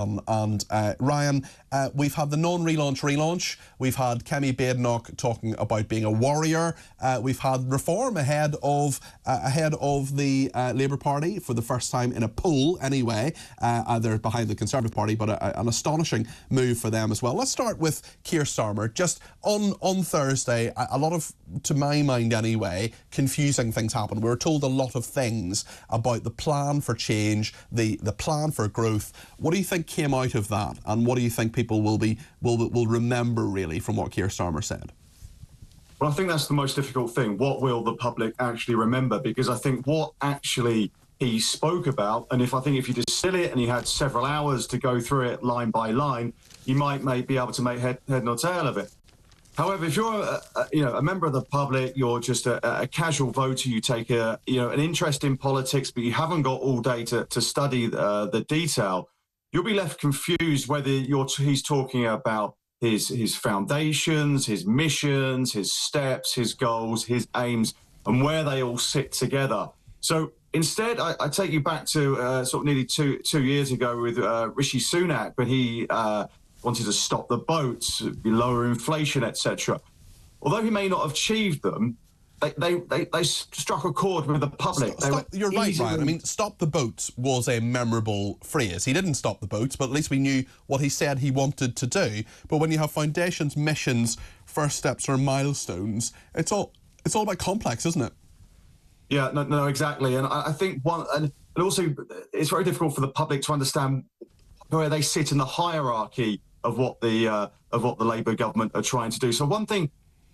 And Ryan, we've had the non-relaunch. We've had Kemi Badenoch talking about being a warrior. We've had reform ahead of the Labour Party for the first time in a poll. Anyway, they're behind the Conservative Party, but an astonishing move for them as well. Let's start with Keir Starmer. Just on Thursday, a lot of, to my mind anyway, confusing things happened. We were told a lot of things about the plan for change, the plan for growth. What do you think came out of that, and what do you think people will remember really from what Keir Starmer said? Well, I think that's the most difficult thing. What will the public actually remember? Because I think what actually he spoke about, and if you distill it and you had several hours to go through it line by line, you might be able to make head nor tail of it. However, if you're a member of the public, you're just a casual voter, you take an interest in politics, but you haven't got all day to study the detail, you'll be left confused whether he's talking about his foundations, his missions, his steps, his goals, his aims, and where they all sit together. So instead, I take you back to sort of nearly two years ago with Rishi Sunak, when he wanted to stop the lower inflation, etc. Although he may not have achieved them, they struck a chord with the public. You're right, Ryan. I mean, stop the boats was a memorable phrase. He didn't stop the boats, but at least we knew what he said he wanted to do. But when you have foundations, missions, first steps, or milestones, it's all about complex, isn't it? Yeah, no, exactly. And I think and also it's very difficult for the public to understand where they sit in the hierarchy of what the Labour government are trying to do. So one thing,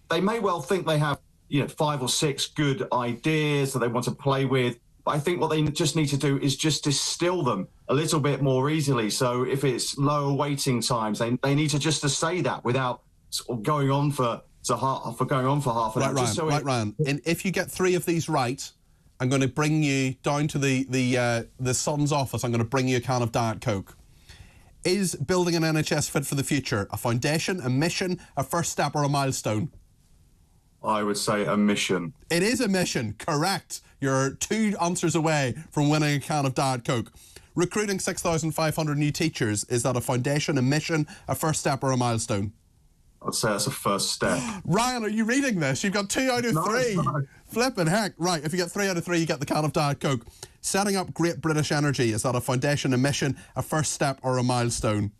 they may well think they have 5 or 6 good ideas that they want to play with, but I think what they just need to do is just distill them a little bit more easily. So if it's lower waiting times, they need to just to say that without sort of going on for half an hour. Ryan. And if you get 3 of these right, I'm going to bring you down to the Sun's office. I'm going to bring you a can of Diet Coke. Is building an NHS fit for the future a foundation, a mission, a first step, or a milestone? I would say a mission. It is a mission, correct. You're 2 answers away from winning a can of Diet Coke. Recruiting 6,500 new teachers, is that a foundation, a mission, a first step, or a milestone? I'd say that's a first step. Ryan, are you reading this? You've got 2 out of 3. No. Flipping heck. Right, if you get 3 out of 3, you get the can of Diet Coke. Setting up Great British Energy, is that a foundation, a mission, a first step, or a milestone?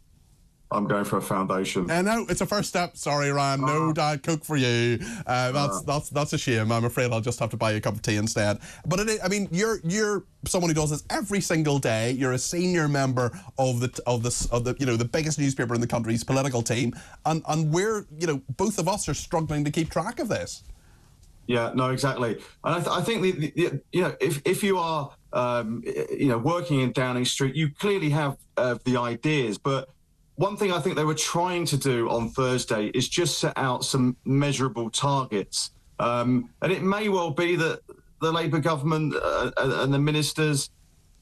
I'm going for a foundation. No, it's a first step. Sorry, Ryan. No Diet Coke for you. That's a shame. I'm afraid I'll just have to buy you a cup of tea instead. But you're someone who does this every single day. You're a senior member of the biggest newspaper in the country's political team, and we're both of us are struggling to keep track of this. Yeah, no, exactly. And I think if you are working in Downing Street, you clearly have the ideas, but one thing I think they were trying to do on Thursday is just set out some measurable targets. And it may well be that the Labour government and the ministers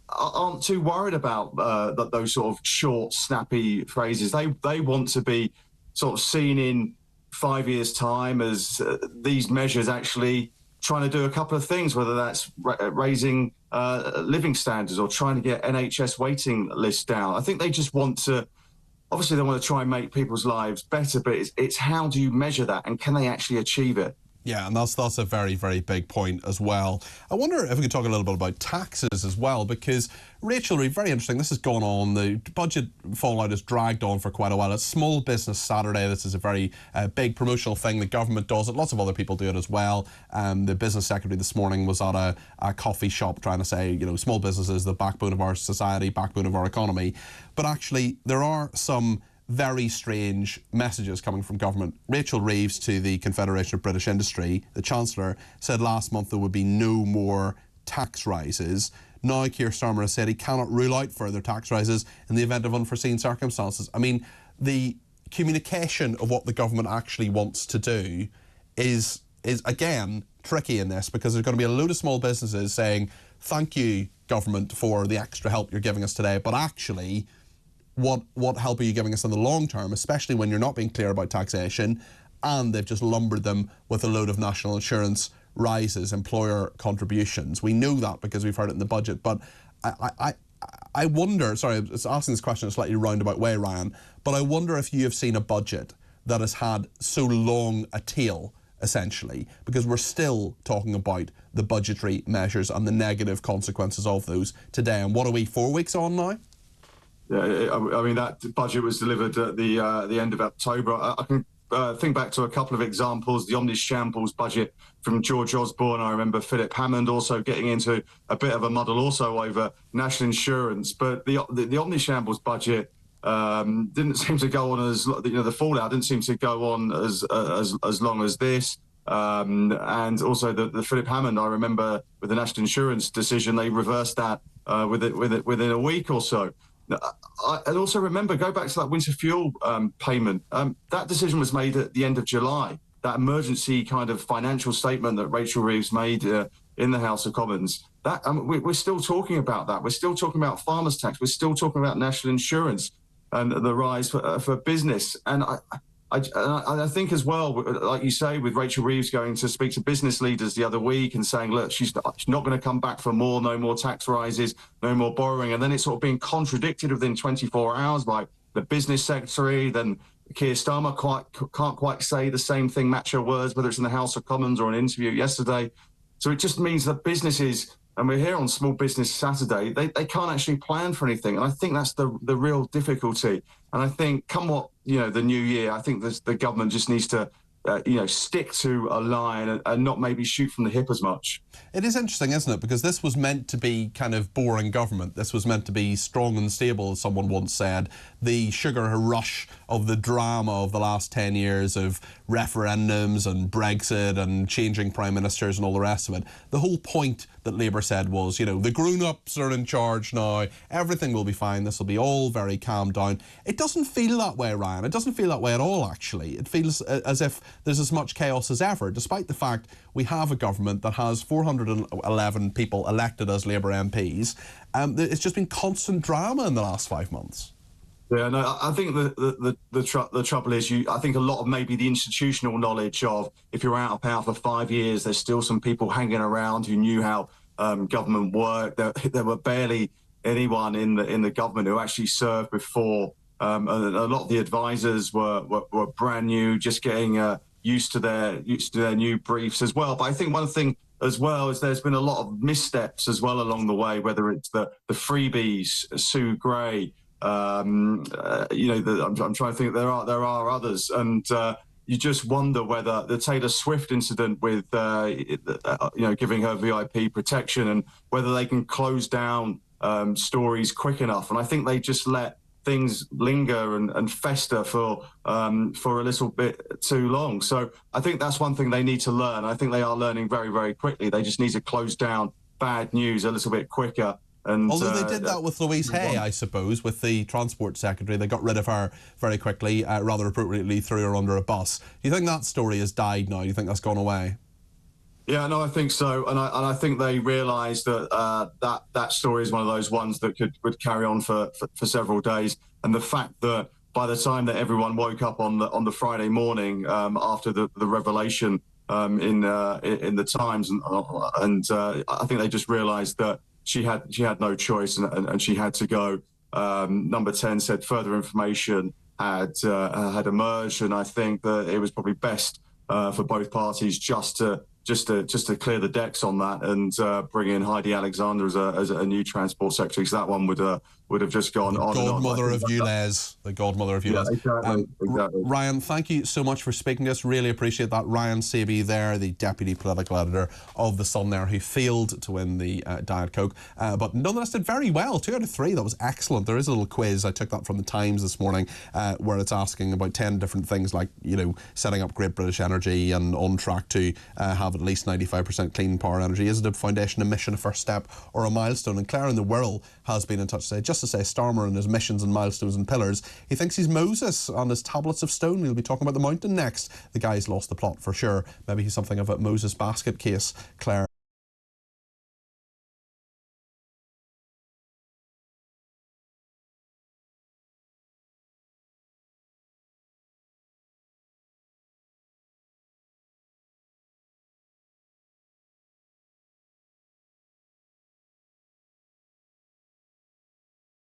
aren't too worried about those sort of short, snappy phrases. They want to be sort of seen in 5 years' time as these measures actually trying to do a couple of things, whether that's raising living standards or trying to get NHS waiting lists down. I think they just want to, obviously they want to try and make people's lives better, but it's how do you measure that, and can they actually achieve it? Yeah, and that's a very, very big point as well. I wonder if we could talk a little bit about taxes as well, because Rachel Reid, very interesting, this has gone on, the budget fallout has dragged on for quite a while. It's Small Business Saturday. This is a very big promotional thing. The government does it. Lots of other people do it as well. The business secretary this morning was at a coffee shop trying to say, small business is the backbone of our society, backbone of our economy. But actually, there are some very strange messages coming from government. Rachel Reeves to the Confederation of British Industry, the Chancellor, said last month there would be no more tax rises. Now Keir Starmer has said he cannot rule out further tax rises in the event of unforeseen circumstances. I mean, the communication of what the government actually wants to do is again tricky in this, because there's going to be a load of small businesses saying, thank you, government, for the extra help you're giving us today, but actually, what help are you giving us in the long term, especially when you're not being clear about taxation, and they've just lumbered them with a load of national insurance rises, employer contributions. We know that because we've heard it in the budget, but I wonder, sorry, I was asking this question in a slightly roundabout way, Ryan, but I wonder if you have seen a budget that has had so long a tail, essentially, because we're still talking about the budgetary measures and the negative consequences of those today. And what are we, 4 weeks on now? Yeah, I mean, that budget was delivered at the end of October. I can think back to a couple of examples. The Omnishambles budget from George Osborne. I remember Philip Hammond also getting into a bit of a muddle also over national insurance. But the Omnishambles budget didn't seem to go on as, the fallout didn't seem to go on as long as this. And also the Philip Hammond, I remember with the national insurance decision, they reversed that within a week or so. And also remember, go back to that winter fuel payment. That decision was made at the end of July. That emergency kind of financial statement that Rachel Reeves made in the House of Commons. That we're still talking about that. We're still talking about farmers' tax. We're still talking about national insurance and the rise for business. And I think as well, like you say, with Rachel Reeves going to speak to business leaders the other week and saying, look, she's not going to come back for more, no more tax rises, no more borrowing. And then it's sort of being contradicted within 24 hours by the business secretary. Then Keir Starmer can't quite say the same thing, match her words, whether it's in the House of Commons or an interview yesterday. So it just means that businesses, and we're here on Small Business Saturday, they can't actually plan for anything. And I think that's the real difficulty. And I think come what, the new year, I think the government just needs to, stick to a line and not maybe shoot from the hip as much. It is interesting, isn't it? Because this was meant to be kind of boring government. This was meant to be strong and stable, as someone once said. The sugar rush of the drama of the last 10 years of referendums and Brexit and changing prime ministers and all the rest of it. The whole point that Labour said was, the grown-ups are in charge now, everything will be fine, this will be all very calmed down. It doesn't feel that way, Ryan. It doesn't feel that way at all, actually. It feels as if there's as much chaos as ever, despite the fact we have a government that has 411 people elected as Labour MPs. It's just been constant drama in the last 5 months. Yeah, no, I think the trouble is, I think a lot of maybe the institutional knowledge of, if you're out of power for 5 years, there's still some people hanging around who knew how government worked. There were barely anyone in the government who actually served before. A lot of the advisors were brand new, just getting used to their new briefs as well. But I think one thing as well is there's been a lot of missteps as well along the way, whether it's the freebies, Sue Gray. I'm trying to think. There are others, and you just wonder whether the Taylor Swift incident with giving her VIP protection, and whether they can close down stories quick enough. And I think they just let things linger and fester for a little bit too long. So I think that's one thing they need to learn. I think they are learning very, very quickly. They just need to close down bad news a little bit quicker. And, although they did that with Louise Hay, I suppose, with the Transport Secretary. They got rid of her very quickly, rather appropriately threw her under a bus. Do you think that story has died now? Do you think that's gone away? Yeah, no, I think so. And I think they realised that that story is one of those ones that would carry on for several days. And the fact that by the time that everyone woke up on the Friday morning after the revelation in the Times, and I think they just realised that she had no choice and she had to go. Number 10 said further information had emerged, and I think that it was probably best for both parties just to clear the decks on that and bring in Heidi Alexander as a new transport secretary. So that one would have just gone on and on. The godmother of ULEZ. Yeah, exactly. Ryan, thank you so much for speaking to us. Really appreciate that. Ryan Sabey there, the deputy political editor of The Sun there, who failed to win the Diet Coke, but nonetheless did very well. 2 out of 3. That was excellent. There is a little quiz. I took that from the Times this morning, where it's asking about 10 different things like, setting up Great British Energy and on track to have at least 95% clean power energy. Is it a foundation, a mission, a first step, or a milestone? And Claire in the Whirl has been in touch today, just to say Starmer and his missions and milestones and pillars. He thinks he's Moses on his tablets of stone. We'll be talking about the mountain next. The guy's lost the plot for sure. Maybe he's something of a Moses basket case, Claire.